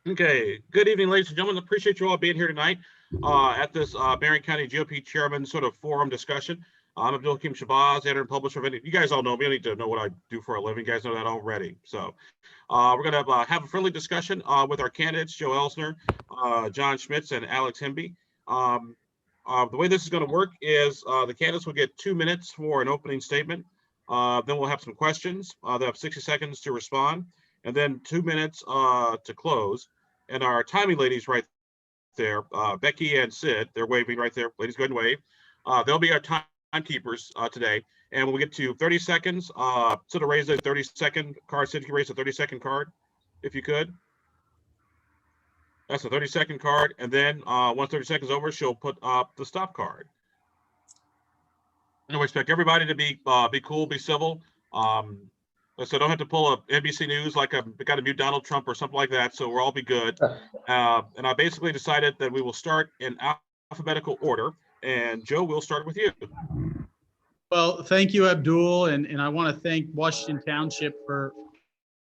Okay, good evening, ladies and gentlemen. Appreciate you all being here tonight at this Marion County GOP Chairman sort of forum discussion. I'm Abdul-Hakim Shabazz, editor and publisher of Indy. You guys all know me. I need to know what I do for a living. You guys know that already. So we're going to have a friendly discussion with our candidates, Joe Elsener, John Schmitz, and Alex Henby. The way this is going to work is the candidates will get 2 minutes for an opening statement. Then we'll have some questions. They'll have 60 seconds to respond, and then 2 minutes to close. And our timing ladies right there, Becky and Sid, they're waving right there. Ladies, go ahead and wave. They'll be our timekeepers today. And when we get to 30 seconds, sort of raise a 30-second card. Sid, can you raise a 30-second card, if you could? That's a 30-second card. And then once 30 seconds over, she'll put up the stop card. And we expect everybody to be cool, be civil. So don't have to pull up NBC News like we got to mute Donald Trump or something like that. So we'll all be good. And I basically decided that we will start in alphabetical order. And Joe, we'll start with you. Well, thank you, Abdul. And I want to thank Washington Township for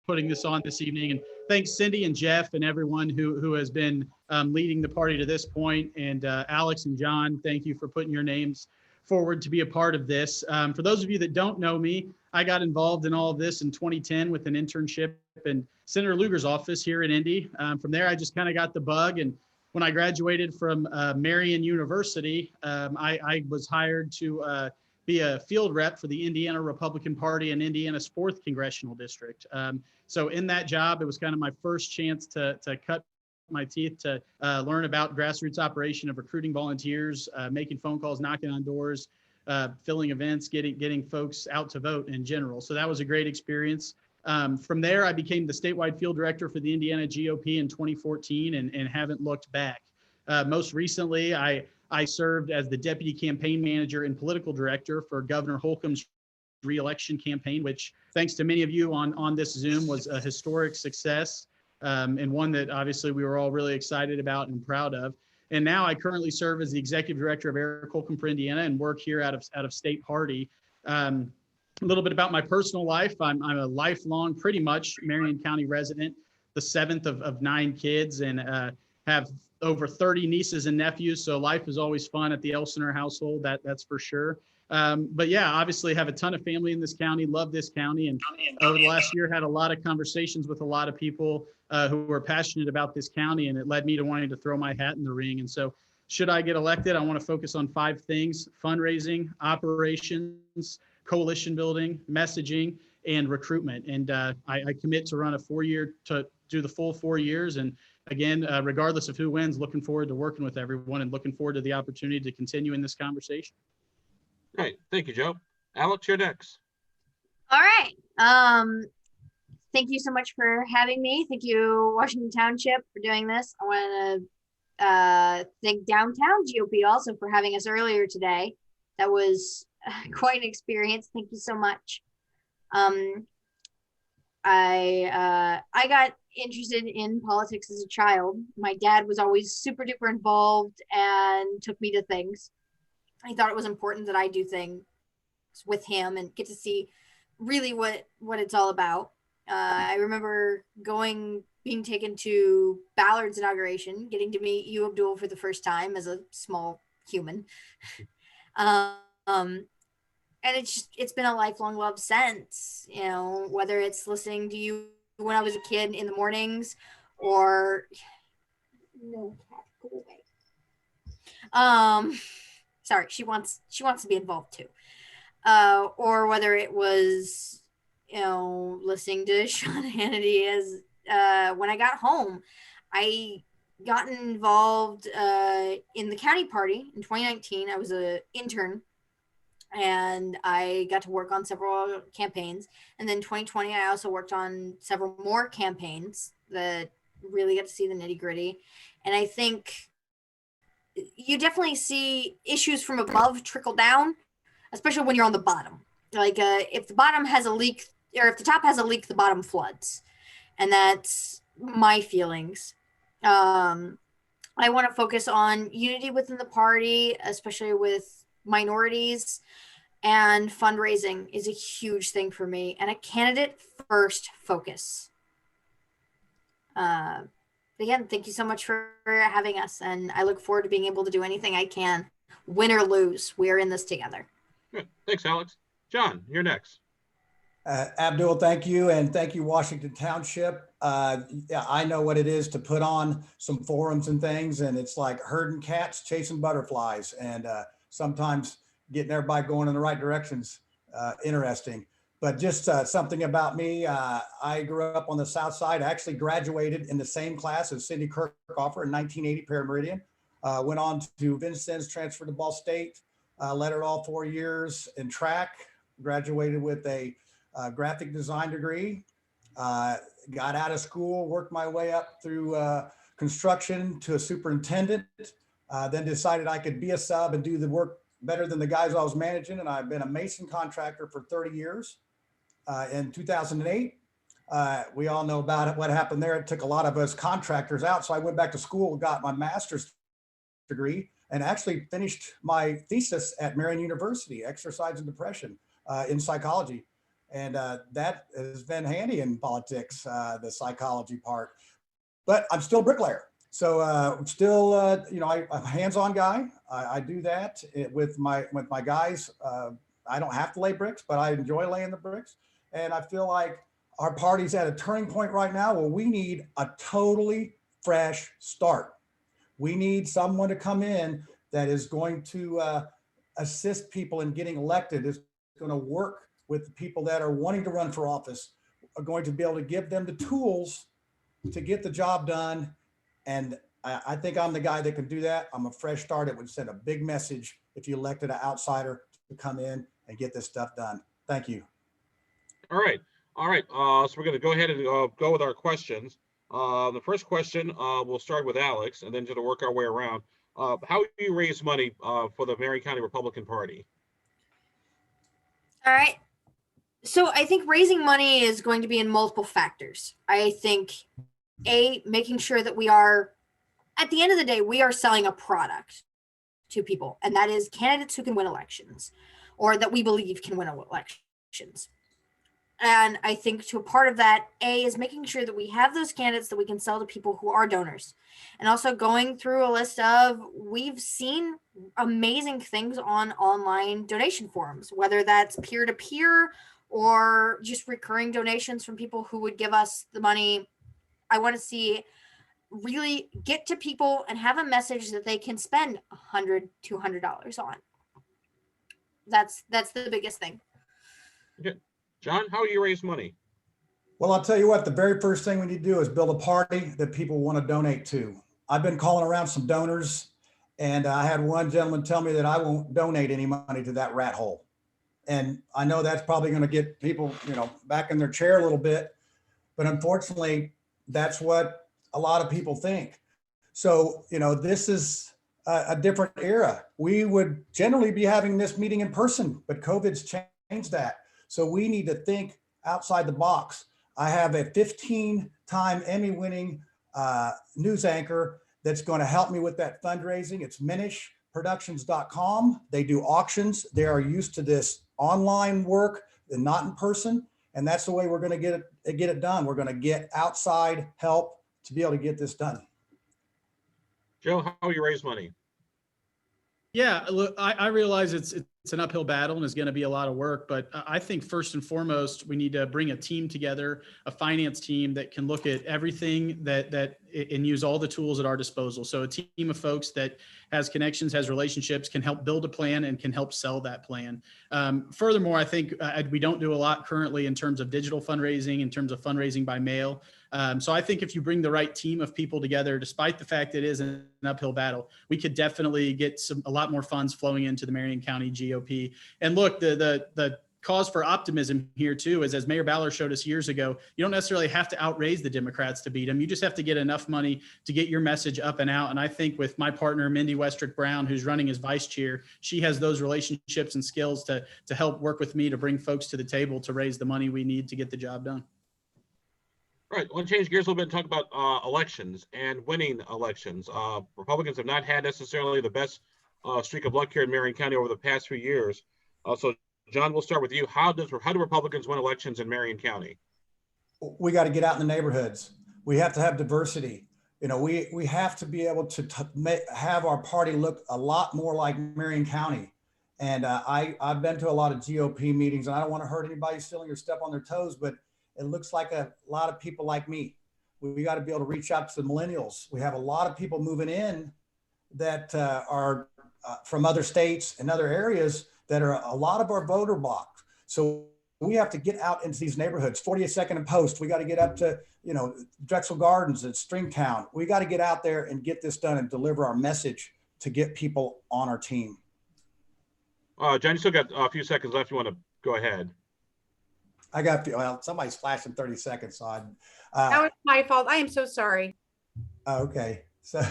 putting this on this evening. And thanks Cindy and Jeff and everyone who has been leading the party to this point. And Alex and John, thank you for putting your names forward to be a part of this. For those of you that don't know me, I got involved in all of this in 2010 with an internship in Senator Lugar's office here in Indy. From there, I just kind of got the bug. And when I graduated from Marion University, I was hired to be a field rep for the Indiana Republican Party in Indiana's 4th congressional district. So in that job, it was kind of my first chance to cut my teeth to learn about grassroots operation of recruiting volunteers, making phone calls, knocking on doors, filling events, getting folks out to vote in general. So that was a great experience. From there, I became the statewide field director for the Indiana GOP in 2014 and haven't looked back. Most recently, I served as the deputy campaign manager and political director for Governor Holcomb's re-election campaign, which thanks to many of you on this Zoom was a historic success. And one that obviously we were all really excited about and proud of. And now I currently serve as the executive director of Eric Holcomb for Indiana and work here out of state party. A little bit about my personal life. I'm a lifelong, pretty much Marion County resident, the 7th of 9 kids, and have over 30 nieces and nephews. So life is always fun at the Elsener household, that's for sure. But yeah, obviously have a ton of family in this county, love this county. And over the last year, had a lot of conversations with a lot of people who were passionate about this county. And it led me to wanting to throw my hat in the ring. And so should I get elected, I want to focus on 5 things: fundraising, operations, coalition building, messaging, and recruitment. And I commit to run to do the full 4 years. And again, regardless of who wins, looking forward to working with everyone and looking forward to the opportunity to continue in this conversation. Great. Thank you, Joe. Alex, you're next. All right. Thank you so much for having me. Thank you, Washington Township, for doing this. I want to thank Downtown GOP also for having us earlier today. That was quite an experience. Thank you so much. I got interested in politics as a child. My dad was always super duper involved and took me to things. I thought it was important that I do things with him and get to see really what it's all about. I remember being taken to Ballard's inauguration, getting to meet you, Abdul, for the first time as a small human. And it's been a lifelong love since, whether it's listening to you when I was a kid in the mornings or no, go away. Sorry, she wants to be involved too. Or whether it was, listening to Sean Hannity as when I got home. I got involved in the county party in 2019. I was an intern and I got to work on several campaigns. And then 2020, I also worked on several more campaigns that really got to see the nitty gritty. And I think you definitely see issues from above trickle down, especially when you're on the bottom. Like if the bottom has a leak, or if the top has a leak, the bottom floods. And that's my feelings. I want to focus on unity within the party, especially with minorities, and fundraising is a huge thing for me, and a candidate first focus. again, thank you so much for having us. And I look forward to being able to do anything I can, win or lose. We're in this together. Good. Thanks, Alex. John, you're next. Abdul, thank you. And thank you, Washington Township. Yeah, I know what it is to put on some forums and things, and it's like herding cats, chasing butterflies, and sometimes getting everybody going in the right directions. Interesting. But just something about me, I grew up on the South Side. I actually graduated in the same class as Cindy Kirkoffer in 1980, Parameridian. Went on to Vincennes, transferred to Ball State, led it all 4 years in track, graduated with a graphic design degree, got out of school, worked my way up through construction to a superintendent, then decided I could be a sub and do the work better than the guys I was managing. And I've been a mason contractor for 30 years. In 2008, we all know about it, what happened there. It took a lot of us contractors out. So I went back to school, got my master's degree, and actually finished my thesis at Marion University, Exercise and Depression in psychology. And that has been handy in politics, the psychology part. But I'm still a bricklayer. So I'm still, I'm a hands-on guy. I do that with my guys. I don't have to lay bricks, but I enjoy laying the bricks. And I feel like our party's at a turning point right now where we need a totally fresh start. We need someone to come in that is going to assist people in getting elected, is going to work with the people that are wanting to run for office, are going to be able to give them the tools to get the job done. And I think I'm the guy that can do that. I'm a fresh start. It would send a big message if you elected an outsider to come in and get this stuff done. Thank you. All right. So we're going to go ahead and go with our questions. The first question, we'll start with Alex and then just work our way around. How do you raise money for the Marion County Republican Party? All right. So I think raising money is going to be in multiple factors. I think making sure that we are, at the end of the day, we are selling a product to people, and that is candidates who can win elections, or that we believe can win elections. And I think to a part of that, is making sure that we have those candidates that we can sell to people who are donors. And also going through a list of, we've seen amazing things on online donation forums, whether that's peer-to-peer or just recurring donations from people who would give us the money. I want to see really get to people and have a message that they can spend $100, $200 on. That's the biggest thing. Okay. John, how do you raise money? Well, I'll tell you what, the very first thing we need to do is build a party that people want to donate to. I've been calling around some donors, and I had one gentleman tell me that I won't donate any money to that rat hole. And I know that's probably going to get people, back in their chair a little bit, but unfortunately, that's what a lot of people think. So, this is a different era. We would generally be having this meeting in person, but COVID's changed that. So we need to think outside the box. I have a 15-time Emmy-winning news anchor that's going to help me with that fundraising. It's minishproductions.com. They do auctions. They are used to this online work and not in person. And that's the way we're going to get it done. We're going to get outside help to be able to get this done. Joe, how do you raise money? Yeah, look, I realize it's an uphill battle and it's going to be a lot of work, but I think first and foremost, we need to bring a team together, a finance team that can look at everything that and use all the tools at our disposal. So a team of folks that has connections, has relationships, can help build a plan and can help sell that plan. Furthermore, I think we don't do a lot currently in terms of digital fundraising, in terms of fundraising by mail. So I think if you bring the right team of people together, despite the fact that it is an uphill battle, we could definitely get a lot more funds flowing into the Marion County GOP. And look, the cause for optimism here too is, as Mayor Ballard showed us years ago, you don't necessarily have to outraise the Democrats to beat them. You just have to get enough money to get your message up and out. And I think with my partner, Mindy Westrick Brown, who's running as vice chair, she has those relationships and skills to help work with me to bring folks to the table to raise the money we need to get the job done. All right, I want to change gears a little bit and talk about elections and winning elections. Republicans have not had necessarily the best streak of luck here in Marion County over the past few years. So, John, we'll start with you. How do Republicans win elections in Marion County? We got to get out in the neighborhoods. We have to have diversity. we have to be able to have our party look a lot more like Marion County. And I've been to a lot of GOP meetings, and I don't want to hurt anybody's feelings or step on their toes, but it looks like a lot of people like me. We got to be able to reach out to the millennials. We have a lot of people moving in that are from other states and other areas that are a lot of our voter block. So we have to get out into these neighborhoods, 42nd and Post. We got to get up to, Drexel Gardens and Stringtown. We got to get out there and get this done and deliver our message to get people on our team. John, you still got a few seconds left. You want to go ahead? I got, somebody's flashing 30 seconds. So that was my fault. I am so sorry. Okay. So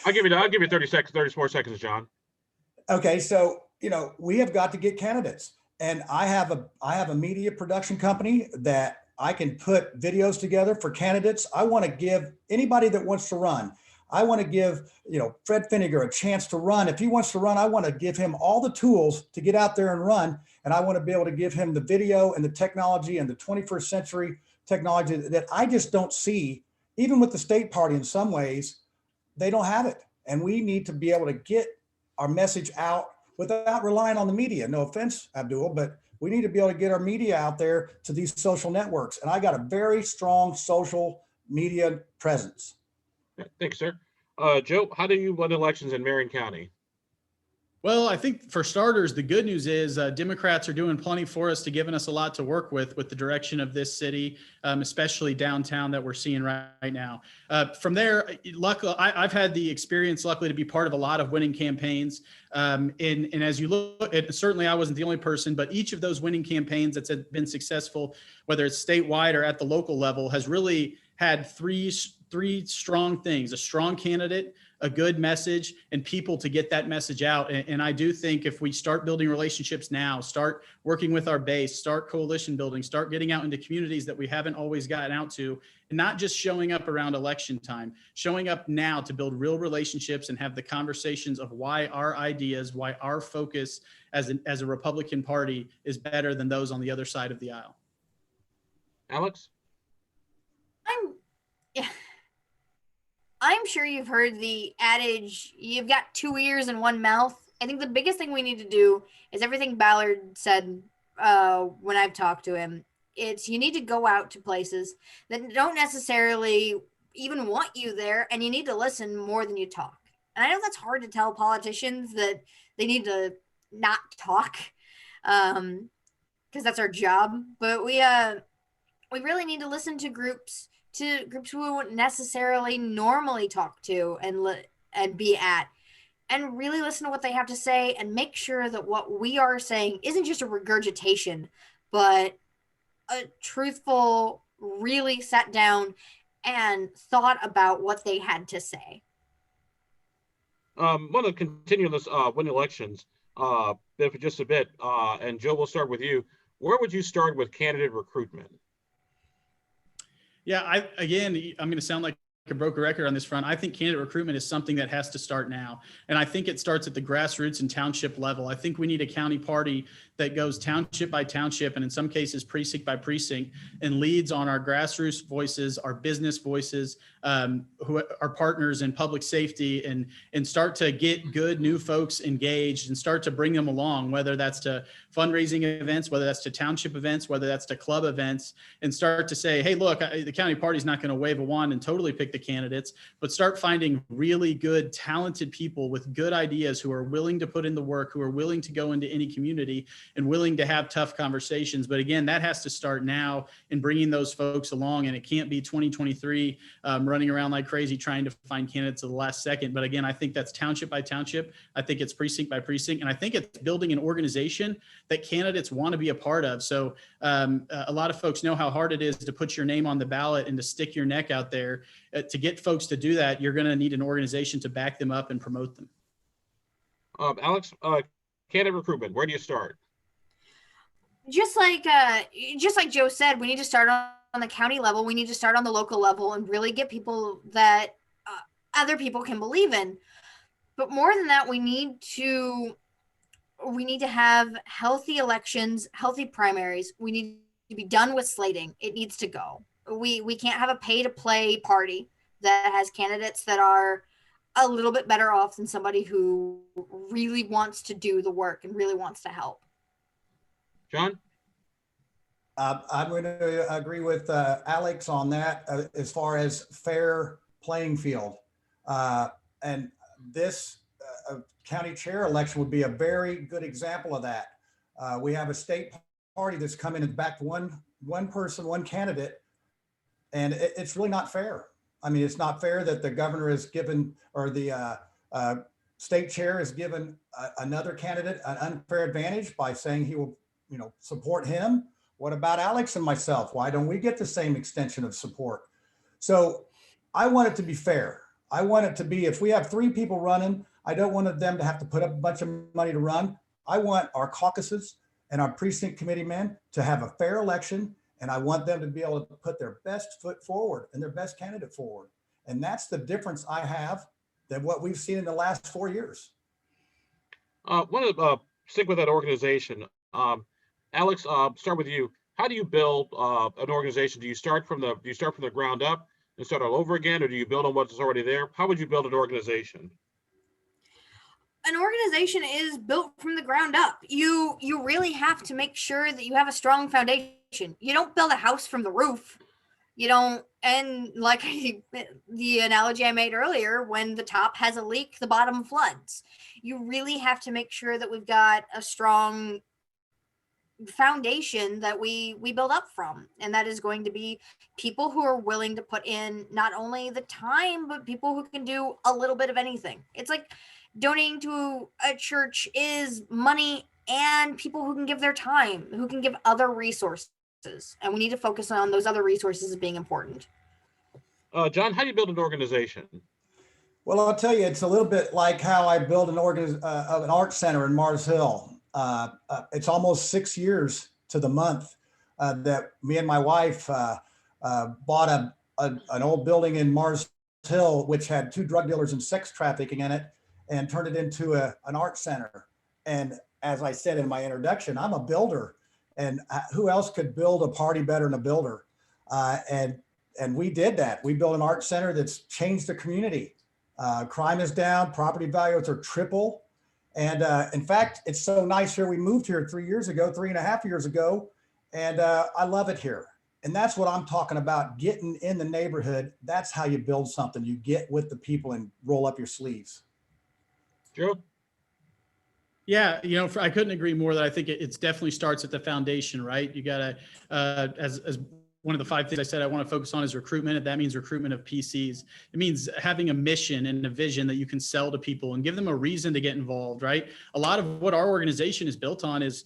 I'll give you 30 seconds, 34 seconds, John. Okay. So, we have got to get candidates. And I have a media production company that I can put videos together for candidates. I want to give anybody that wants to run. I want to give, Fred Finnegar a chance to run. If he wants to run, I want to give him all the tools to get out there and run. And I want to be able to give him the video and the technology and the 21st century technology that I just don't see, even with the state party in some ways, they don't have it. And we need to be able to get our message out without relying on the media. No offense, Abdul, but we need to be able to get our media out there to these social networks. And I got a very strong social media presence. Thanks, sir. Joe, how do you win elections in Marion County? Well, I think for starters, the good news is Democrats are doing plenty for us to giving us a lot to work with the direction of this city, especially downtown that we're seeing right now. From there, luckily, I've had the experience, luckily, to be part of a lot of winning campaigns. And as you look, certainly I wasn't the only person, but each of those winning campaigns that's been successful, whether it's statewide or at the local level, has really had three strong things: a strong candidate, a good message, and people to get that message out. And I do think if we start building relationships now, start working with our base, start coalition building, start getting out into communities that we haven't always gotten out to, and not just showing up around election time, showing up now to build real relationships and have the conversations of why our ideas, why our focus as a Republican Party is better than those on the other side of the aisle. Alex? I'm sure you've heard the adage, you've got two ears and one mouth. I think the biggest thing we need to do is everything Ballard said when I've talked to him. It's you need to go out to places that don't necessarily even want you there, and you need to listen more than you talk. And I know that's hard to tell politicians that they need to not talk because that's our job. But we really need to listen to groups we wouldn't necessarily normally talk to and be at, and really listen to what they have to say and make sure that what we are saying isn't just a regurgitation, but a truthful, really sat down and thought about what they had to say. I want to continue this win elections for just a bit. And Joe, we'll start with you. Where would you start with candidate recruitment? Yeah, I'm going to sound like a broken record on this front. I think candidate recruitment is something that has to start now. And I think it starts at the grassroots and township level. I think we need a county party that goes township by township, and in some cases precinct by precinct, and leads on our grassroots voices, our business voices, who are partners in public safety, and start to get good new folks engaged and start to bring them along, whether that's to fundraising events, whether that's to township events, whether that's to club events, and start to say, hey, look, the county party is not going to wave a wand and totally pick the candidates, but start finding really good, talented people with good ideas who are willing to put in the work, who are willing to go into any community and willing to have tough conversations. But again, that has to start now in bringing those folks along. And it can't be 2023 running around like crazy trying to find candidates at the last second. But again, I think that's township by township. I think it's precinct by precinct. And I think it's building an organization that candidates want to be a part of. So a lot of folks know how hard it is to put your name on the ballot and to stick your neck out there. To get folks to do that, you're going to need an organization to back them up and promote them. Alex, candidate recruitment, where do you start? Just like Joe said, we need to start on the county level. We need to start on the local level and really get people that other people can believe in. But more than that, we need to have healthy elections, healthy primaries. We need to be done with slating. It needs to go. We can't have a pay to play party. that has candidates that are a little bit better off than somebody who really wants to do the work and really wants to help. John? I'm going to agree with Alex on that as far as fair playing field. And this county chair election would be a very good example of that. We have a state party that's come in and backed one person, one candidate, and it's really not fair. I mean, it's not fair that the governor is given, or the state chair is given another candidate an unfair advantage by saying he will, support him. What about Alex and myself? Why don't we get the same extension of support? So I want it to be fair. I want it to be, if we have 3 people running, I don't want them to have to put up a bunch of money to run. I want our caucuses and our precinct committee men to have a fair election, and I want them to be able to put their best foot forward and their best candidate forward. And that's the difference I have than what we've seen in the last 4 years. I want to stick with that organization. Alex, start with you. How do you build an organization? Do you start from the ground up and start all over again, or do you build on what's already there? How would you build an organization? An organization is built from the ground up. You really have to make sure that you have a strong foundation. You don't build a house from the roof. You don't, and like the analogy I made earlier, when the top has a leak, the bottom floods. You really have to make sure that we've got a strong foundation that we build up from, and that is going to be people who are willing to put in not only the time, but people who can do a little bit of anything. It's like donating to a church is money and people who can give their time, who can give other resources, and we need to focus on those other resources as being important. John, how do you build an organization? Well, I'll tell you, it's a little bit like how I built an art center in Mars Hill. It's almost 6 years to the month that me and my wife bought an old building in Mars Hill, which had 2 drug dealers and sex trafficking in it, and turned it into an art center. And as I said in my introduction, I'm a builder, and who else could build a party better than a builder? And we did that. We built an art center that's changed the community. Crime is down, property values are triple. And in fact, it's so nice here. We moved here 3.5 years ago, and I love it here. And that's what I'm talking about, getting in the neighborhood. That's how you build something. You get with the people and roll up your sleeves. Joe? Yeah, I couldn't agree more that I think it's definitely starts at the foundation, right? You got to, as one of the 5 things I said I want to focus on is recruitment. And that means recruitment of PCs. It means having a mission and a vision that you can sell to people and give them a reason to get involved, right? A lot of what our organization is built on is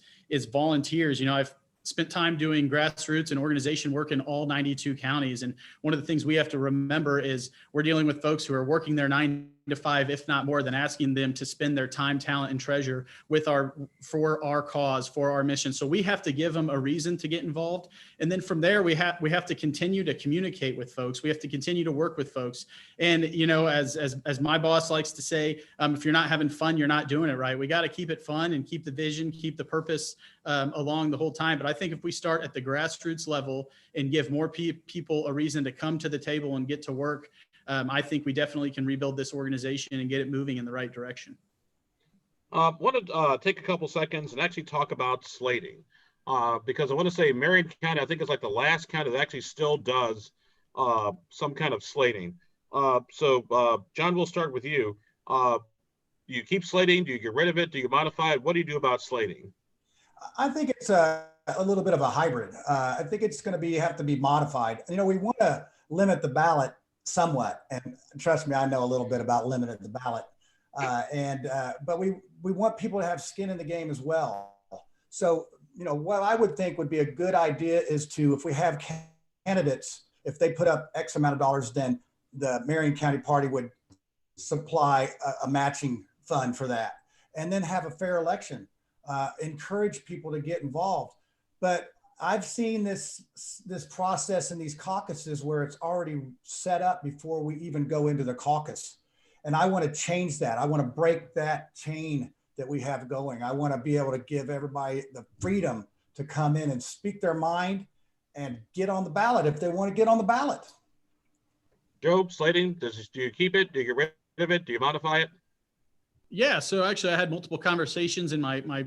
volunteers. I've spent time doing grassroots and organization work in all 92 counties. And one of the things we have to remember is we're dealing with folks who are working their 9 to 5, if not more, than asking them to spend their time, talent, and treasure for our cause, for our mission. So we have to give them a reason to get involved. And then from there, we have to continue to communicate with folks. We have to continue to work with folks. And, as my boss likes to say, if you're not having fun, you're not doing it right. We got to keep it fun and keep the vision, keep the purpose along the whole time. But I think if we start at the grassroots level and give more people a reason to come to the table and get to work, I think we definitely can rebuild this organization and get it moving in the right direction. I want to take a couple seconds and actually talk about slating, because I want to say Marion County, I think, is like the last county that actually still does some kind of slating. So John, we'll start with you. Do you keep slating? Do you get rid of it? Do you modify it? What do you do about slating? I think it's a little bit of a hybrid. I think it's going to have to be modified. We want to limit the ballot somewhat, and trust me, I know a little bit about limiting the ballot. But we want people to have skin in the game as well. So, what I would think would be a good idea is if we have candidates, if they put up X amount of dollars, then the Marion County Party would supply a matching fund for that, and then have a fair election. Encourage people to get involved. But I've seen this process in these caucuses where it's already set up before we even go into the caucus. And I want to change that. I want to break that chain that we have going. I want to be able to give everybody the freedom to come in and speak their mind and get on the ballot if they want to get on the ballot. Joe, slating, do you keep it? Do you get rid of it? Do you modify it? Yeah, so actually I had multiple conversations in my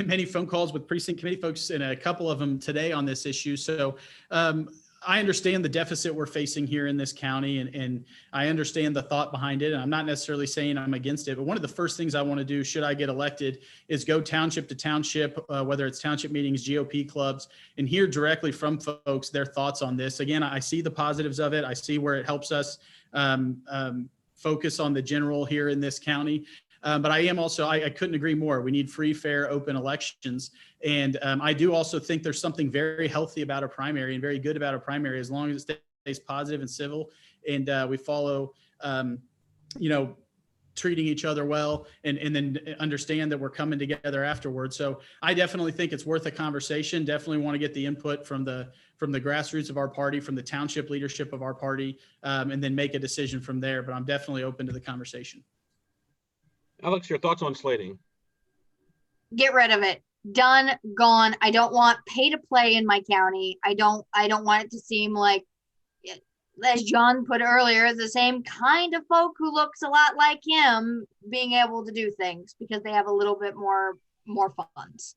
many phone calls with precinct committee folks and a couple of them today on this issue. So I understand the deficit we're facing here in this county, and I understand the thought behind it. And I'm not necessarily saying I'm against it, but one of the first things I want to do, should I get elected, is go township to township, whether it's township meetings, GOP clubs, and hear directly from folks their thoughts on this. Again, I see the positives of it. I see where it helps us focus on the general here in this county. But I am also, I couldn't agree more. We need free, fair, open elections. And I do also think there's something very healthy about a primary and very good about a primary, as long as it stays positive and civil, and we follow, treating each other well, and then understand that we're coming together afterwards. So I definitely think it's worth a conversation. Definitely want to get the input from the grassroots of our party, from the township leadership of our party, and then make a decision from there. But I'm definitely open to the conversation. Alex, your thoughts on slating? Get rid of it. Done, gone. I don't want pay to play in my county. I don't want it to seem like, as John put earlier, the same kind of folk who looks a lot like him being able to do things because they have a little bit more funds.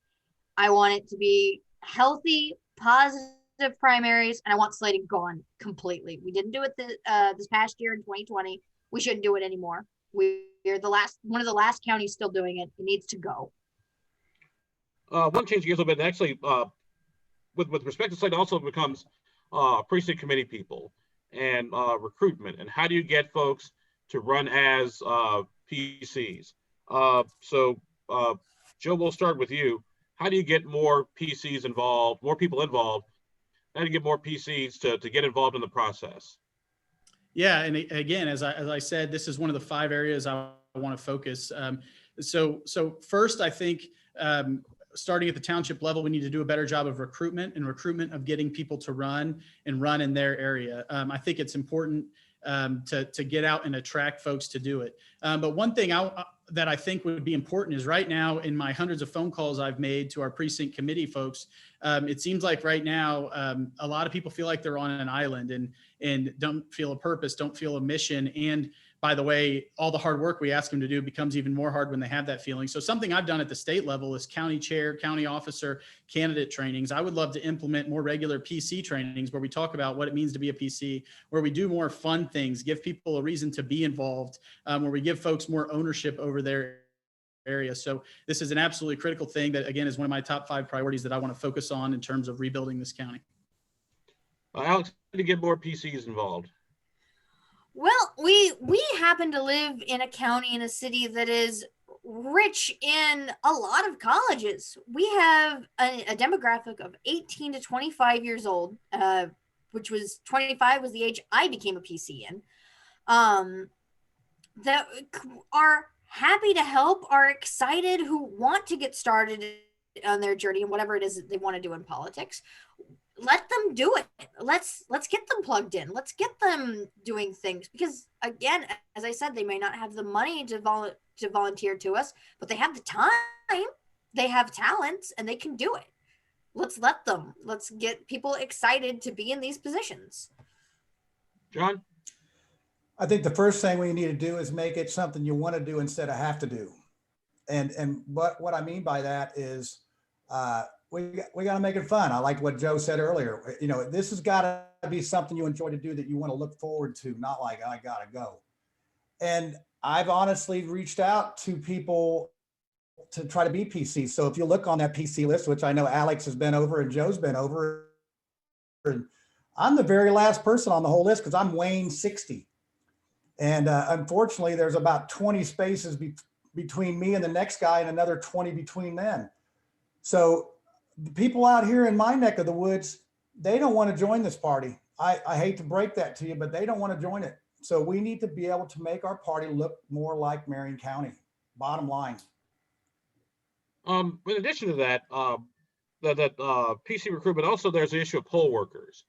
I want it to be healthy, positive primaries, and I want slating gone completely. We didn't do it this past year in 2020. We shouldn't do it anymore. We're one of the last counties still doing it. It needs to go. One change gears a little bit. Actually, with respect to slating, also becomes precinct committee people and recruitment. And how do you get folks to run as PCs? So, Joe, we'll start with you. How do you get more PCs involved, more people involved? How do you get more PCs to get involved in the process? Yeah, and again, as I said, this is one of the 5 areas I want to focus. So first, I think starting at the township level, we need to do a better job of recruitment of getting people to run in their area. I think it's important to get out and attract folks to do it. But one thing that I think would be important is, right now, in my hundreds of phone calls I've made to our precinct committee folks, it seems like right now a lot of people feel like they're on an island and don't feel a purpose, don't feel a mission. And by the way, all the hard work we ask them to do becomes even more hard when they have that feeling. So something I've done at the state level is county chair, county officer, candidate trainings. I would love to implement more regular PC trainings where we talk about what it means to be a PC, where we do more fun things, give people a reason to be involved, where we give folks more ownership over their area. So this is an absolutely critical thing that, again, is one of my top 5 priorities that I want to focus on in terms of rebuilding this county. Alex, how do you get more PCs involved? Well, we happen to live in a county, in a city that is rich in a lot of colleges. We have a demographic of 18 to 25 years old, which was 25 was the age I became a PC in, that are happy to help, are excited, who want to get started on their journey and whatever it is that they want to do in politics. Let them do it. Let's get them plugged in. Let's get them doing things, because, again, as I said, they may not have the money to volunteer to us, but they have the time, they have talents, and they can do it. Let's let them. Let's get people excited to be in these positions. John? I think the first thing we need to do is make it something you want to do instead of have to do. And what I mean by that is we got to make it fun. I like what Joe said earlier. This has got to be something you enjoy to do, that you want to look forward to, not like, I got to go. And I've honestly reached out to people to try to be PC. So if you look on that PC list, which I know Alex has been over and Joe's been over, and I'm the very last person on the whole list because I'm weighing 60. And unfortunately, there's about 20 spaces between me and the next guy, and another 20 between them. So the people out here in my neck of the woods, they don't want to join this party. I hate to break that to you, but they don't want to join it. So we need to be able to make our party look more like Marion County, bottom line. In addition to that, PC recruitment, also there's the issue of poll workers.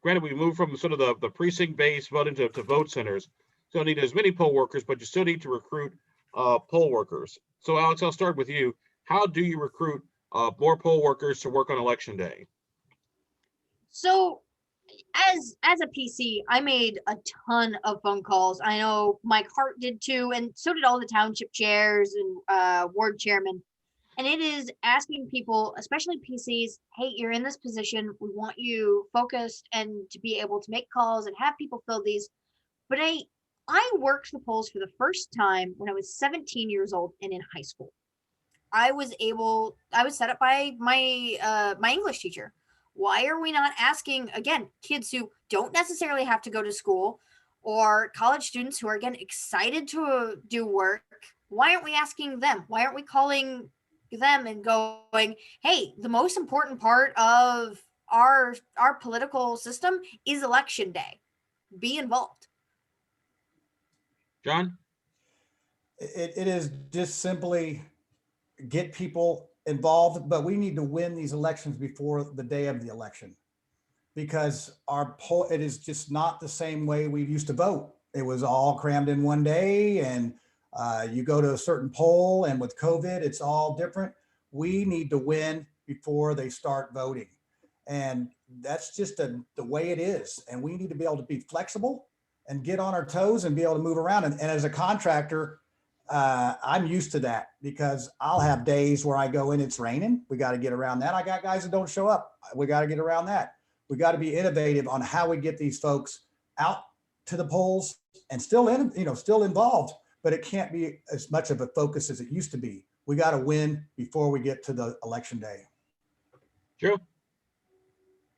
Granted, we moved from sort of the precinct-based voting to vote centers. So you need as many poll workers, but you still need to recruit poll workers. So Alex, I'll start with you. How do you recruit more poll workers to work on election day? So as a PC, I made a ton of phone calls. I know Mike Hart did too, and so did all the township chairs and ward chairmen. And it is asking people, especially PCs, hey, you're in this position. We want you focused and to be able to make calls and have people fill these. But I worked the polls for the first time when I was 17 years old and in high school. I was set up by my my English teacher. Why are we not asking, again, kids who don't necessarily have to go to school or college students who are, again, excited to do work? Why aren't we asking them? Why aren't we calling them and going, hey, the most important part of our political system is election day. Be involved. John? It is just simply get people involved, but we need to win these elections before the day of the election, because it is just not the same way we used to vote. It was all crammed in one day, and you go to a certain poll, and with COVID, it's all different. We need to win before they start voting. And that's just the way it is. And we need to be able to be flexible and get on our toes and be able to move around. And as a contractor, I'm used to that, because I'll have days where I go in, it's raining. We got to get around that. I got guys that don't show up. We got to get around that. We got to be innovative on how we get these folks out to the polls and still involved, but it can't be as much of a focus as it used to be. We got to win before we get to the election day. Joe?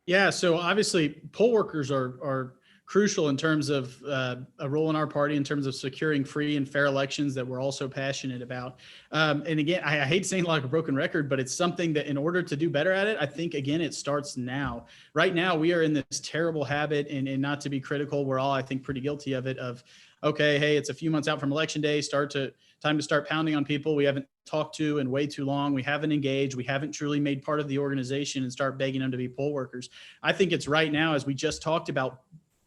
Yeah, so obviously poll workers are crucial in terms of a role in our party in terms of securing free and fair elections that we're also passionate about. And again, I hate saying like a broken record, but it's something that in order to do better at it, I think, again, it starts now. Right now, we are in this terrible habit, and not to be critical, we're all, I think, pretty guilty of it, of, okay, hey, it's a few months out from election day, time to start pounding on people we haven't talked to in way too long. We haven't engaged. We haven't truly made part of the organization and start begging them to be poll workers. I think it's right now, as we just talked about,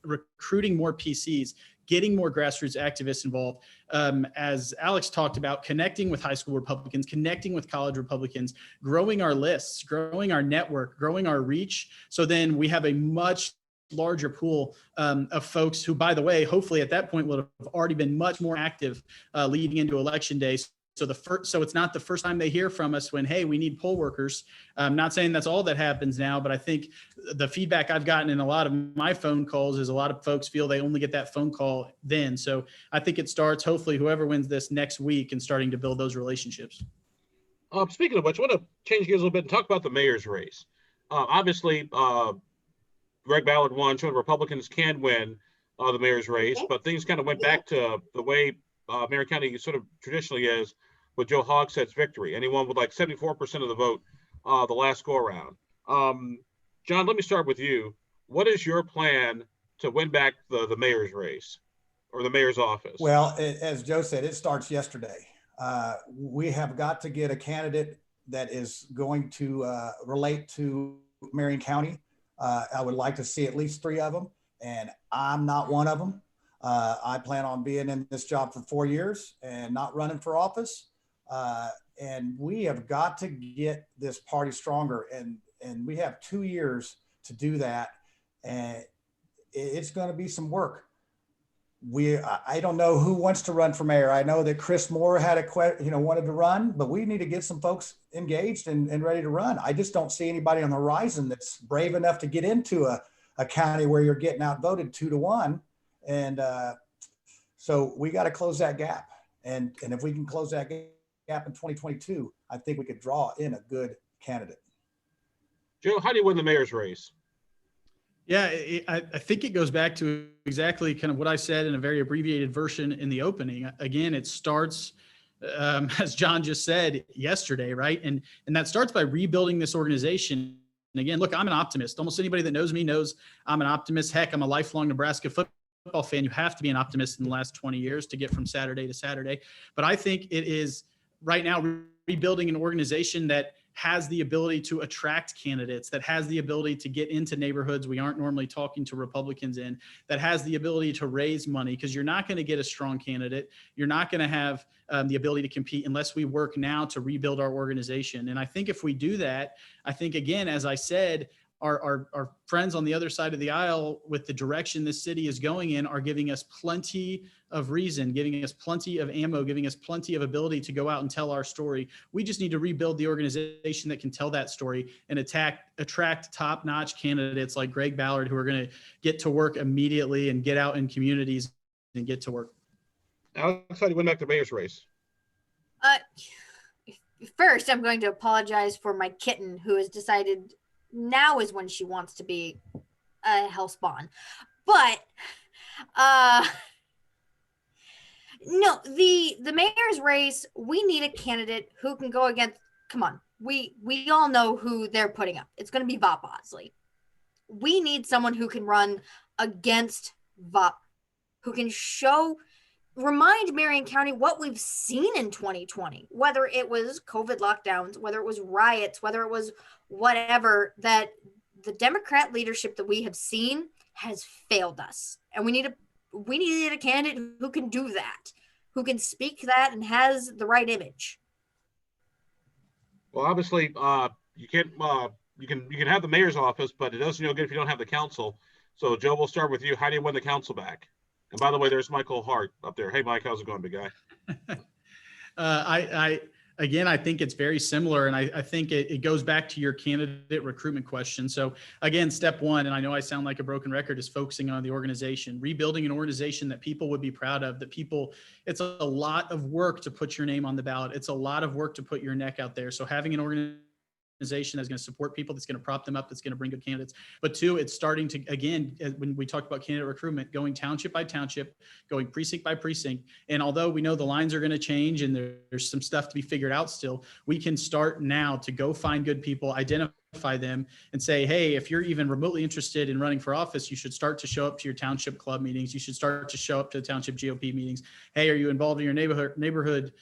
recruiting more PCs, getting more grassroots activists involved. As Alex talked about, connecting with high school Republicans, connecting with college Republicans, growing our lists, growing our network, growing our reach. So then we have a much larger pool of folks who, by the way, hopefully at that point will have already been much more active leading into election day. So it's not the first time they hear from us when, hey, we need poll workers. I'm not saying that's all that happens now, but I think the feedback I've gotten in a lot of my phone calls is a lot of folks feel they only get that phone call then. So I think it starts, hopefully, whoever wins this next week, and starting to build those relationships. Speaking of which, I want to change gears a little bit and talk about the mayor's race. Obviously, Greg Ballard won, so the Republicans can win the mayor's race, but things kind of went back to the way Marion County sort of traditionally is, with Joe Hogsett's victory, and he won with like 74% of the vote the last go around. John, let me start with you. What is your plan to win back the mayor's race or the mayor's office? Well, as Joe said, it starts yesterday. We have got to get a candidate that is going to relate to Marion County. I would like to see at least 3 of them, and I'm not one of them. I plan on being in this job for 4 years and not running for office. And we have got to get this party stronger, and we have 2 years to do that. And it's going to be some work. I don't know who wants to run for mayor. I know that Chris Moore wanted to run, but we need to get some folks engaged and ready to run. I just don't see anybody on the horizon that's brave enough to get into a county where you're getting outvoted 2-1. And so we got to close that gap. And if we can close that gap in 2022, I think we could draw in a good candidate. Joe, how do you win the mayor's race? Yeah, I think it goes back to exactly kind of what I said in a very abbreviated version in the opening. Again, it starts, as John just said, yesterday, right? And that starts by rebuilding this organization. And again, look, I'm an optimist. Almost anybody that knows me knows I'm an optimist. Heck, I'm a lifelong Nebraska football fan. You have to be an optimist in the last 20 years to get from Saturday to Saturday. But I think it is right now rebuilding an organization that has the ability to attract candidates, that has the ability to get into neighborhoods we aren't normally talking to Republicans in, that has the ability to raise money, because you're not going to get a strong candidate. You're not going to have the ability to compete unless we work now to rebuild our organization. And I think if we do that, I think, again, as I said, our friends on the other side of the aisle, with the direction this city is going in, are giving us plenty of reason, giving us plenty of ammo, giving us plenty of ability to go out and tell our story. We just need to rebuild the organization that can tell that story and attract top-notch candidates like Greg Ballard, who are going to get to work immediately and get out in communities and get to work. Alex, how do you win back the mayor's race? First, I'm going to apologize for my kitten, who has decided now is when she wants to be a hell spawn. But no, the mayor's race, we need a candidate who can go against. Come on, we all know who they're putting up. It's going to be Vop Bosley. We need someone who can run against Vop, who can remind Marion County what we've seen in 2020, whether it was COVID lockdowns, whether it was riots, whether it was whatever, that the Democrat leadership that we have seen has failed us. And we needed a candidate who can do that, who can speak that and has the right image. Well, obviously, you can't. You can have the mayor's office, but it doesn't good if you don't have the council. So, Joe, we'll start with you. How do you win the council back? And by the way, there's Michael Hart up there. Hey, Mike, how's it going, big guy? I think it's very similar. And I think it goes back to your candidate recruitment question. So again, step one, and I know I sound like a broken record, is focusing on the organization, rebuilding an organization that people would be proud of, it's a lot of work to put your name on the ballot. It's a lot of work to put your neck out there. So having an organization that's going to support people, that's going to prop them up, that's going to bring good candidates. But two, it's starting to, again, when we talked about candidate recruitment, going township by township, going precinct by precinct. And although we know the lines are going to change and there's some stuff to be figured out still, we can start now to go find good people, identify them, and say, hey, if you're even remotely interested in running for office, you should start to show up to your township club meetings. You should start to show up to the township GOP meetings. Hey, are you involved in your neighborhood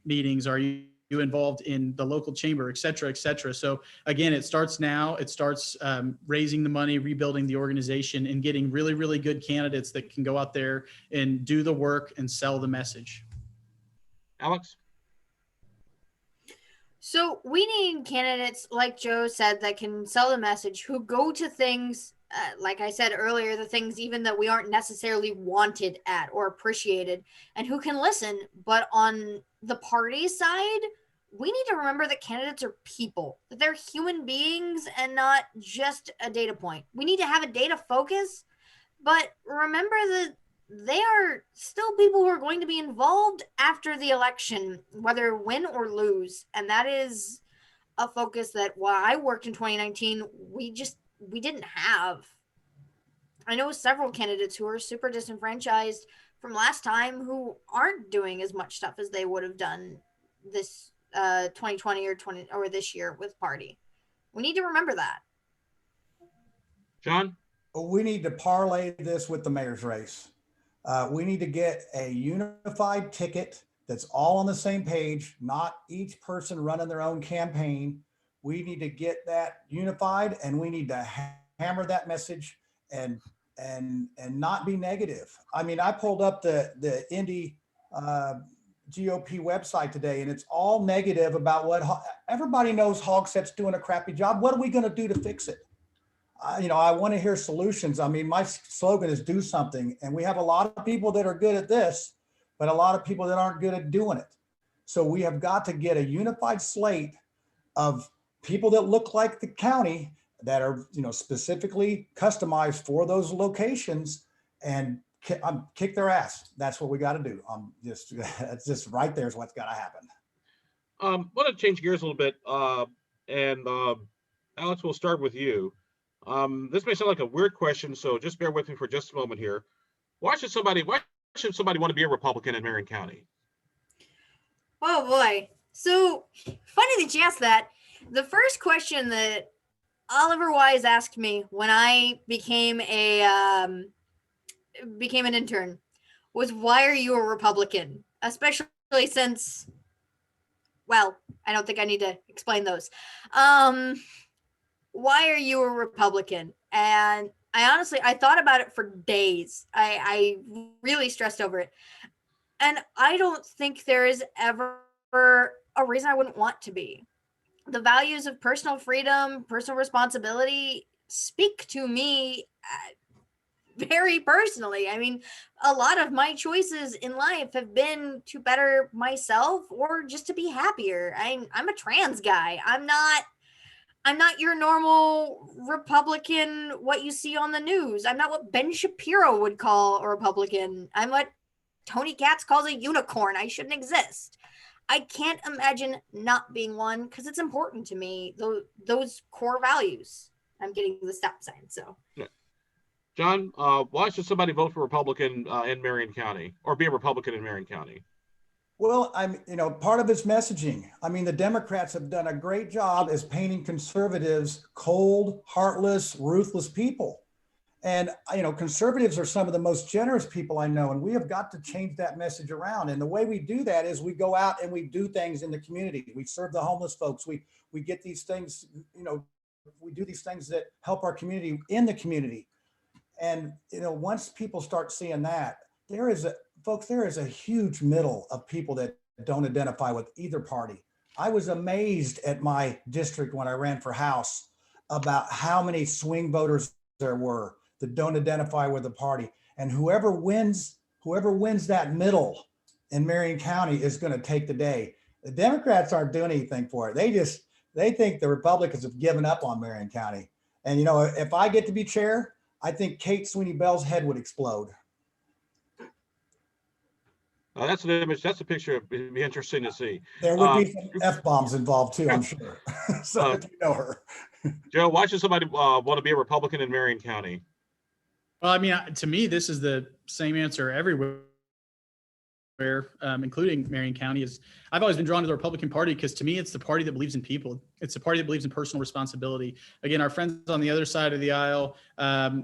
meetings? Are you involved in the local chamber, et cetera, et cetera. So again, it starts now. It starts raising the money, rebuilding the organization, and getting really, really good candidates that can go out there and do the work and sell the message. Alex? So we need candidates, like Joe said, that can sell the message, who go to things, like I said earlier, the things even that we aren't necessarily wanted at or appreciated, and who can listen. But on the party side, we need to remember that candidates are people, that they're human beings and not just a data point. We need to have a data focus, but remember that they are still people who are going to be involved after the election, whether win or lose. And that is a focus that while I worked in 2019, we didn't have. I know several candidates who are super disenfranchised from last time who aren't doing as much stuff as they would have done this 2020 or this year with party. We need to remember that. John? We need to parlay this with the mayor's race. We need to get a unified ticket that's all on the same page, not each person running their own campaign. We need to get that unified, and we need to hammer that message and not be negative. I mean, I pulled up the Indy GOP website today, and it's all negative about what everybody knows. Hogset's doing a crappy job. What are we going to do to fix it? I want to hear solutions. I mean, my slogan is do something. And we have a lot of people that are good at this, but a lot of people that aren't good at doing it. So we have got to get a unified slate of people that look like the county, that are, specifically customized for those locations, and kick their ass. That's what we got to do. It's just right there is what's got to happen. I want to change gears a little bit. Alex, we'll start with you. This may sound like a weird question, so just bear with me for just a moment here. Why should somebody want to be a Republican in Marion County? Oh boy. So funny that you asked that. The first question that Oliver Wise asked me when I became an intern was, why are you a Republican? Especially since, well, I don't think I need to explain those. Why are you a Republican? And I thought about it for days. I really stressed over it. And I don't think there is ever a reason I wouldn't want to be. the values of personal freedom, personal responsibility speak to me very personally. I mean, a lot of my choices in life have been to better myself or just to be happier. I'm a trans guy. I'm not your normal Republican, what you see on the news. I'm not what Ben Shapiro would call a Republican. I'm what Tony Katz calls a unicorn. I shouldn't exist. I can't imagine not being one because it's important to me, those core values. I'm getting the stop sign, so. John, why should somebody vote for Republican in Marion County or be a Republican in Marion County? Well, part of it's messaging. I mean, the Democrats have done a great job as painting conservatives cold, heartless, ruthless people. And, conservatives are some of the most generous people I know, and we have got to change that message around. And the way we do that is we go out and we do things in the community. We serve the homeless folks. We get these things, we do these things that help our community in the community. And, once people start seeing that, there is a huge middle of people that don't identify with either party. I was amazed at my district when I ran for House about how many swing voters there were that don't identify with the party. And whoever wins that middle in Marion County is going to take the day. The Democrats aren't doing anything for it. They think the Republicans have given up on Marion County. And, if I get to be chair, I think Kate Sweeney Bell's head would explode. That's an image. That's a picture. It'd be interesting to see. There would be some F-bombs involved too, I'm sure. So if you know her. Joe, why should somebody want to be a Republican in Marion County? Well, I mean, to me, this is the same answer everywhere. Including Marion County, is I've always been drawn to the Republican Party because to me, it's the party that believes in people. It's the party that believes in personal responsibility. Again, our friends on the other side of the aisle,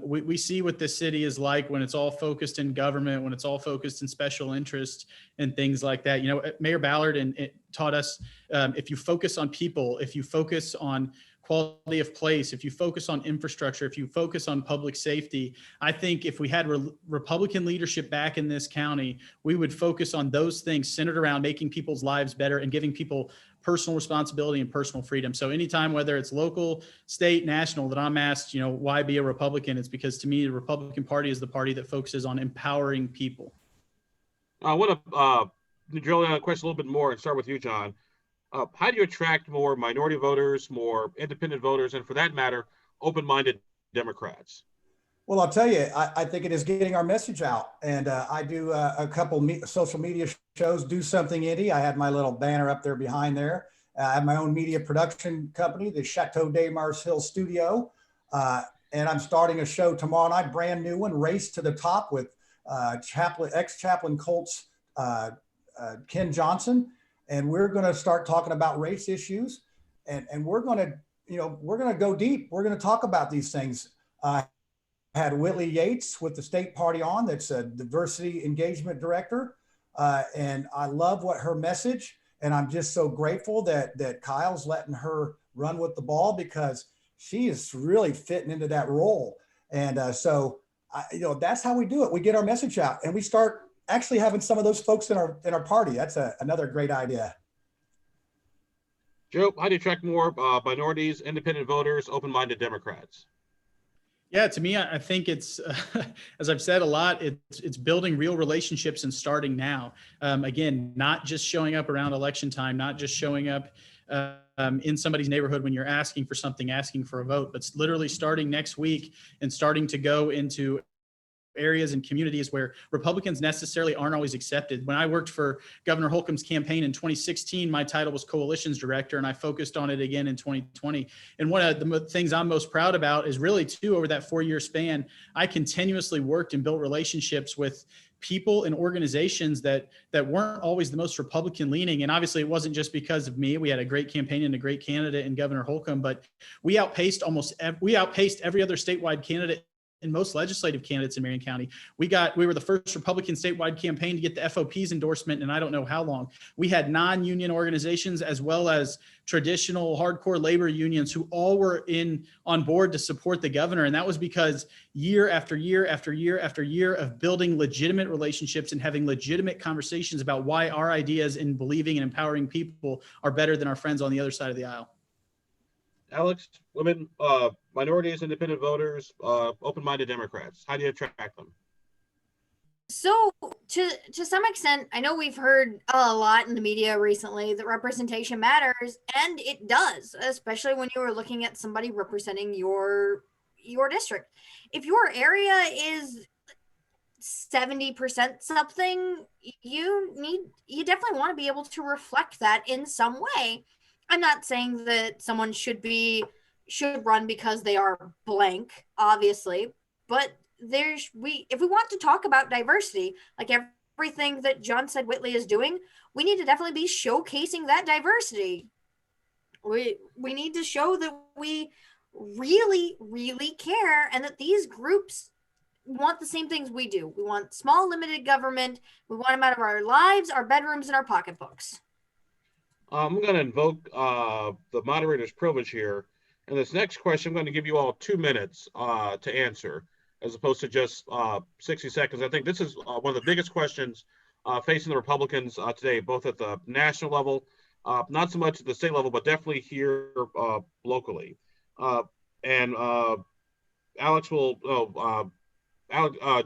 we see what this city is like when it's all focused in government, when it's all focused in special interest and things like that. Mayor Ballard it taught us if you focus on people, if you focus on quality of place, if you focus on infrastructure, if you focus on public safety, I think if we had Republican leadership back in this county, we would focus on those things centered around making people's lives better and giving people personal responsibility and personal freedom. So anytime, whether it's local, state, national, that I'm asked, why be a Republican, it's because to me, the Republican Party is the party that focuses on empowering people. I want to drill down a question a little bit more and start with you, John. How do you attract more minority voters, more independent voters, and for that matter, open-minded Democrats? Well, I'll tell you, I think it is getting our message out. And I do a couple social media shows, Do Something Indy. I had my little banner up there behind there. I have my own media production company, the Chateau de Mars Hill Studio. And I'm starting a show tomorrow night, brand new one, Race to the Top with ex-chaplain Colts Ken Johnson. And we're going to start talking about race issues, and we're going to go deep. We're going to talk about these things. Had Whitley Yates with the state party on, that's a diversity engagement director. And I love what her message, and I'm just so grateful that Kyle's letting her run with the ball because she is really fitting into that role. And so that's how we do it. We get our message out and we start actually having some of those folks in our party. That's another great idea. Joe, how do you attract more minorities, independent voters, open-minded Democrats? Yeah, to me, I think it's, as I've said a lot, it's building real relationships and starting now. Again, not just showing up around election time, not just showing up in somebody's neighborhood when you're asking for something, asking for a vote, but literally starting next week and starting to go into areas and communities where Republicans necessarily aren't always accepted. When I worked for Governor Holcomb's campaign in 2016, my title was Coalitions Director, and I focused on it again in 2020. And one of the things I'm most proud about is really, too, over that 4-year span, I continuously worked and built relationships with people and organizations that weren't always the most Republican leaning. And obviously it wasn't just because of me. We had a great campaign and a great candidate in Governor Holcomb, but we outpaced every other statewide candidate and most legislative candidates in Marion County. We were the first Republican statewide campaign to get the FOP's endorsement, and I don't know how long. We had non-union organizations as well as traditional hardcore labor unions who all were on board to support the governor. And that was because year after year after year after year of building legitimate relationships and having legitimate conversations about why our ideas in believing and empowering people are better than our friends on the other side of the aisle. Alex, women, minorities, independent voters, open-minded Democrats. How do you attract them? So to some extent, I know we've heard a lot in the media recently that representation matters, and it does, especially when you are looking at somebody representing your district. If your area is 70% something, you definitely want to be able to reflect that in some way. I'm not saying that someone should run because they are blank, obviously, but if we want to talk about diversity, like everything that John said Whitley is doing, we need to definitely be showcasing that diversity. We need to show that we really, really care, and that these groups want the same things we do. We want small, limited government. We want them out of our lives, our bedrooms, and our pocketbooks. I'm going to invoke the moderator's privilege here. And this next question, I'm going to give you all 2 minutes to answer, as opposed to just 60 seconds. I think this is one of the biggest questions facing the Republicans today, both at the national level, not so much at the state level, but definitely here locally. And Alex will,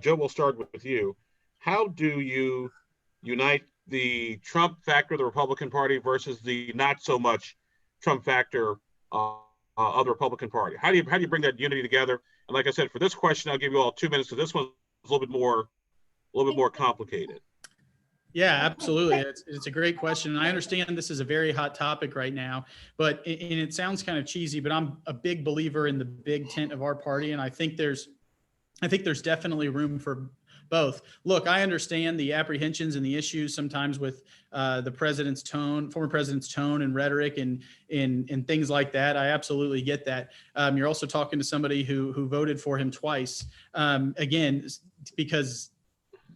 Joe, will start with you. How do you unite the Trump factor of the Republican Party versus the not so much Trump factor of the Republican Party? How do you bring that unity together? And like I said, for this question, I'll give you all 2 minutes. So this one's a little bit more complicated. Yeah, absolutely. It's a great question. And I understand this is a very hot topic right now, and it sounds kind of cheesy, but I'm a big believer in the big tent of our party. And I think there's definitely room for both. Look, I understand the apprehensions and the issues sometimes with the former president's tone and rhetoric and things like that. I absolutely get that. You're also talking to somebody who voted for him twice, again, because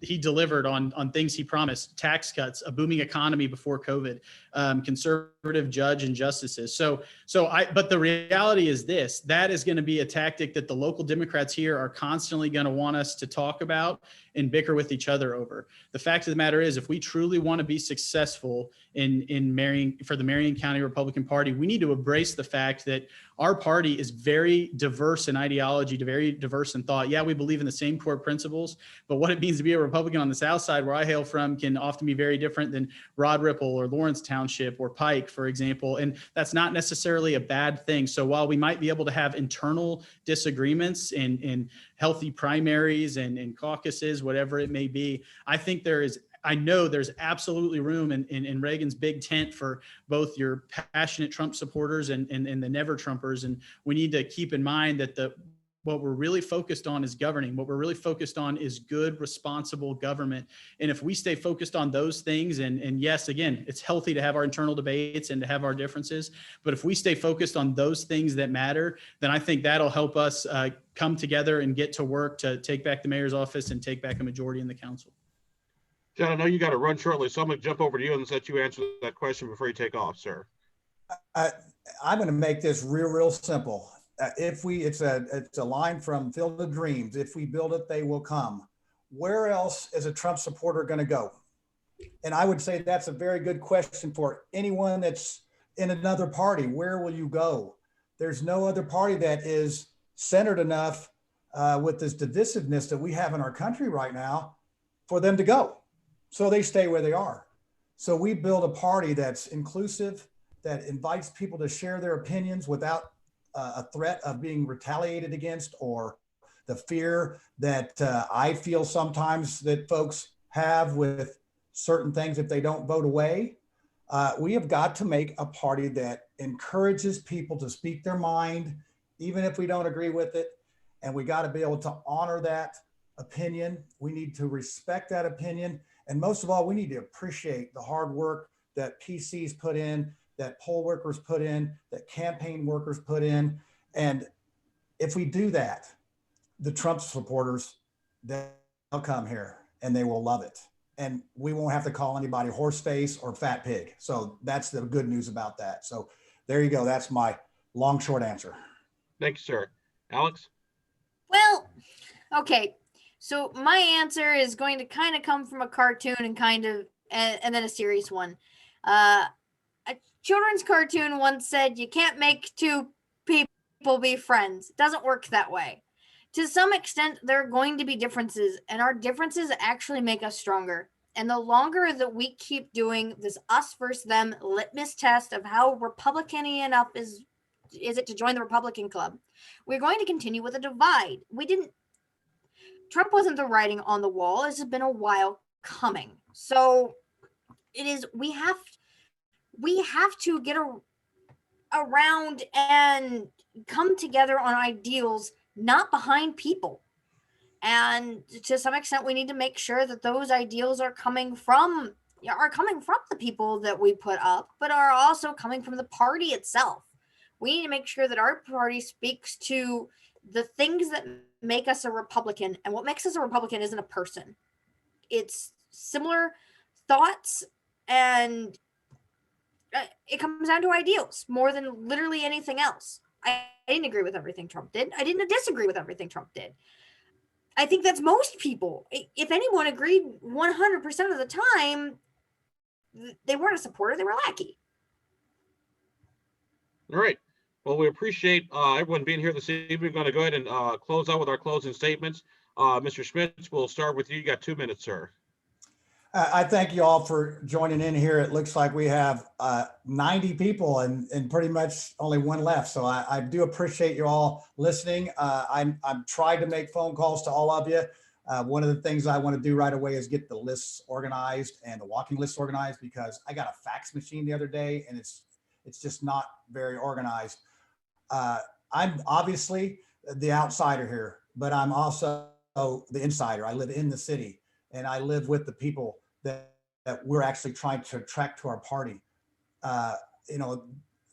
he delivered on things he promised: tax cuts, a booming economy before COVID, conservative judge and justices. But the reality is this: that is going to be a tactic that the local Democrats here are constantly going to want us to talk about and bicker with each other over. The fact of the matter is, if we truly want to be successful for the Marion County Republican Party, we need to embrace the fact that our party is very diverse in ideology, very diverse in thought. Yeah, we believe in the same core principles, but what it means to be a Republican on the South Side, where I hail from, can often be very different than Rod Ripple or Lawrence Township or Pike, for example. And that's not necessarily a bad thing. So while we might be able to have internal disagreements in healthy primaries and caucuses, whatever it may be, I know there's absolutely room in Reagan's big tent for both your passionate Trump supporters and the never Trumpers. And we need to keep in mind that what we're really focused on is governing. What we're really focused on is good, responsible government. And if we stay focused on those things, and yes, again, it's healthy to have our internal debates and to have our differences, but if we stay focused on those things that matter, then I think that'll help us come together and get to work to take back the mayor's office and take back a majority in the council. John, I know you got to run shortly, so I'm going to jump over to you and let you answer that question before you take off, sir. I'm going to make this real simple. It's a line from Field of Dreams. If we build it, they will come. Where else is a Trump supporter going to go? And I would say that's a very good question for anyone that's in another party. Where will you go? There's no other party that is centered enough with this divisiveness that we have in our country right now for them to go. So they stay where they are. So we build a party that's inclusive, that invites people to share their opinions without a threat of being retaliated against, or the fear that I feel sometimes that folks have with certain things if they don't vote away. We have got to make a party that encourages people to speak their mind, even if we don't agree with it. And we got to be able to honor that opinion. We need to respect that opinion. And most of all, we need to appreciate the hard work that PCs put in, that poll workers put in, that campaign workers put in. And if we do that, the Trump supporters, they'll come here and they will love it. And we won't have to call anybody horse face or fat pig. So that's the good news about that. So there you go. That's my long, short answer. Thank you, sir. Alex? Well, okay. So my answer is going to kind of come from a cartoon and then a serious one. A children's cartoon once said, "You can't make two people be friends. It doesn't work that way. To some extent, there are going to be differences, and our differences actually make us stronger. And the longer that we keep doing this us versus them litmus test of how Republican-y enough is it to join the Republican Club, we're going to continue with a divide. Trump wasn't the writing on the wall. This has been a while coming. So we have to get around and come together on ideals, not behind people. And to some extent, we need to make sure that those ideals are coming from the people that we put up, but are also coming from the party itself. We need to make sure that our party speaks to the things that make us a Republican. And what makes us a Republican isn't a person. It's similar thoughts, and it comes down to ideals more than literally anything else. I didn't agree with everything Trump did. I didn't disagree with everything Trump did. I think that's most people. If anyone agreed 100% of the time, they weren't a supporter, they were a lackey. All right. Well, we appreciate everyone being here this evening. We're going to go ahead and close out with our closing statements. Mr. Schmitz, we'll start with you. You got 2 minutes, sir. I thank you all for joining in here. It looks like we have 90 people and pretty much only one left. So I do appreciate you all listening. I'm trying to make phone calls to all of you. One of the things I want to do right away is get the lists organized and the walking lists organized, because I got a fax machine the other day and it's just not very organized. I'm obviously the outsider here, but I'm also the insider. I live in the city and I live with the people that we're actually trying to attract to our party.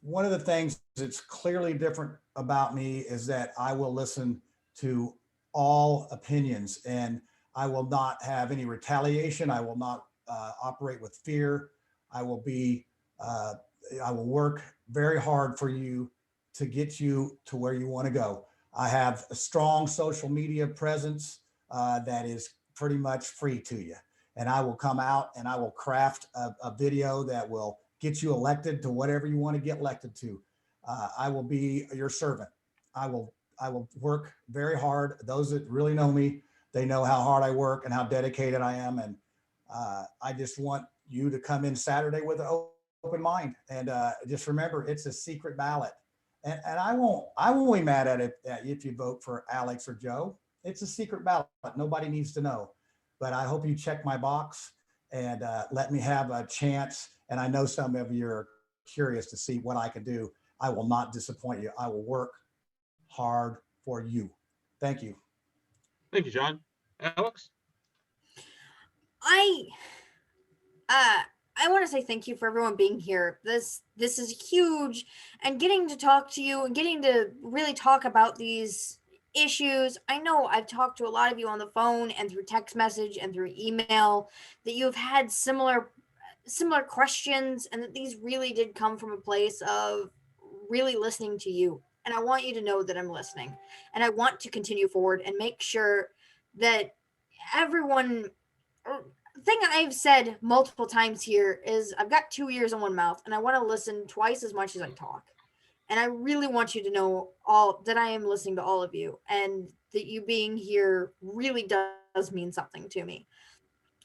One of the things that's clearly different about me is that I will listen to all opinions and I will not have any retaliation. I will not operate with fear. I will work very hard for you to get you to where you want to go. I have a strong social media presence that is pretty much free to you. And I will come out and I will craft a video that will get you elected to whatever you want to get elected to. I will be your servant. I will work very hard. Those that really know me, they know how hard I work and how dedicated I am. And I just want you to come in Saturday with an open mind. And just remember, it's a secret ballot. And I won't be mad at it if you vote for Alex or Joe. It's a secret ballot. Nobody needs to know. But I hope you check my box and let me have a chance. And I know some of you are curious to see what I can do. I will not disappoint you. I will work hard for you. Thank you. Thank you, John. Alex? I want to say thank you for everyone being here. This is huge, and getting to talk to you and getting to really talk about these issues. I know I've talked to a lot of you on the phone and through text message and through email that you've had similar questions, and that these really did come from a place of really listening to you. And I want you to know that I'm listening, and I want to continue forward and make sure that everyone, thing I've said multiple times here is I've got 2 ears and one mouth, and I want to listen twice as much as I talk. And I really want you to know that I am listening to all of you, and that you being here really does mean something to me.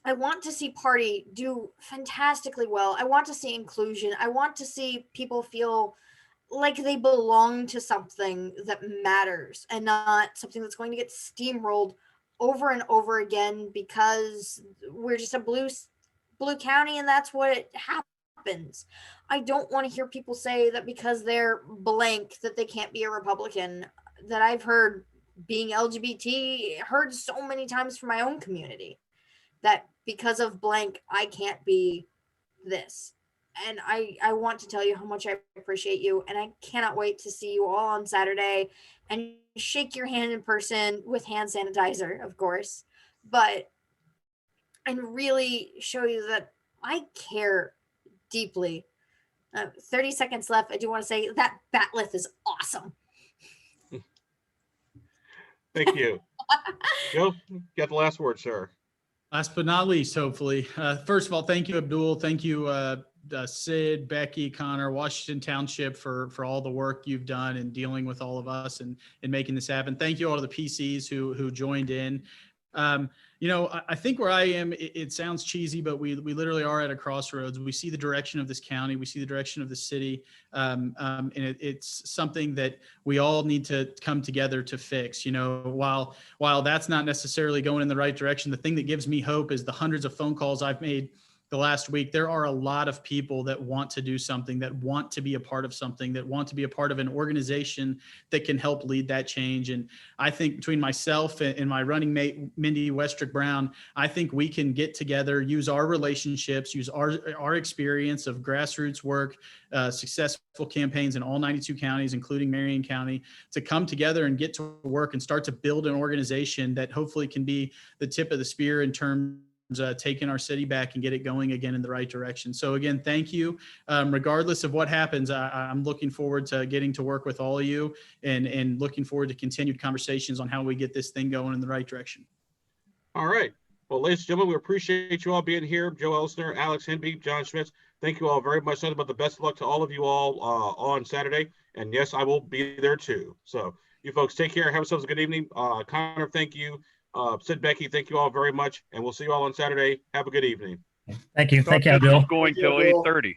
I want to see party do fantastically well. I want to see inclusion. I want to see people feel like they belong to something that matters and not something that's going to get steamrolled over and over again because we're just a blue county and that's what it happens. I don't want to hear people say that because they're blank that they can't be a Republican. That I've heard being LGBT heard so many times from my own community, that because of blank I can't be this. And I want to tell you how much I appreciate you, and I cannot wait to see you all on Saturday and shake your hand in person with hand sanitizer, of course, and really show you that I care deeply. 30 seconds left. I do want to say that batleth is awesome. Thank you. Joe, you got the last word, sir. Last but not least, hopefully. First of all, thank you, Abdul. Thank you, Sid, Becky, Connor, Washington Township for all the work you've done in dealing with all of us and making this happen. Thank you all to the PCs who joined in. I think where I am, it sounds cheesy, but we literally are at a crossroads. We see the direction of this county. We see the direction of the city. And it's something that we all need to come together to fix. While that's not necessarily going in the right direction, the thing that gives me hope is the hundreds of phone calls I've made the last week. There are a lot of people that want to do something, that want to be a part of something, that want to be a part of an organization that can help lead that change. And I think between myself and my running mate, Mindy Westrick Brown, I think we can get together, use our relationships, use our experience of grassroots work, successful campaigns in all 92 counties, including Marion County, to come together and get to work and start to build an organization that hopefully can be the tip of the spear in terms taking our city back and get it going again in the right direction. So again, thank you. Regardless of what happens, I'm looking forward to getting to work with all of you and looking forward to continued conversations on how we get this thing going in the right direction. All right. Well, ladies and gentlemen, we appreciate you all being here. Joe Elsener, Alex Henby, John Schmitz. Thank you all very much. Nothing but the best of luck to all of you all on Saturday. And yes, I will be there too. So you folks take care. Have yourselves a good evening. Connor, thank you. Sid, Becky, thank you all very much, and we'll see you all on Saturday. Have a good evening. Thank you. Thank you, Abdul. Going till 8:30.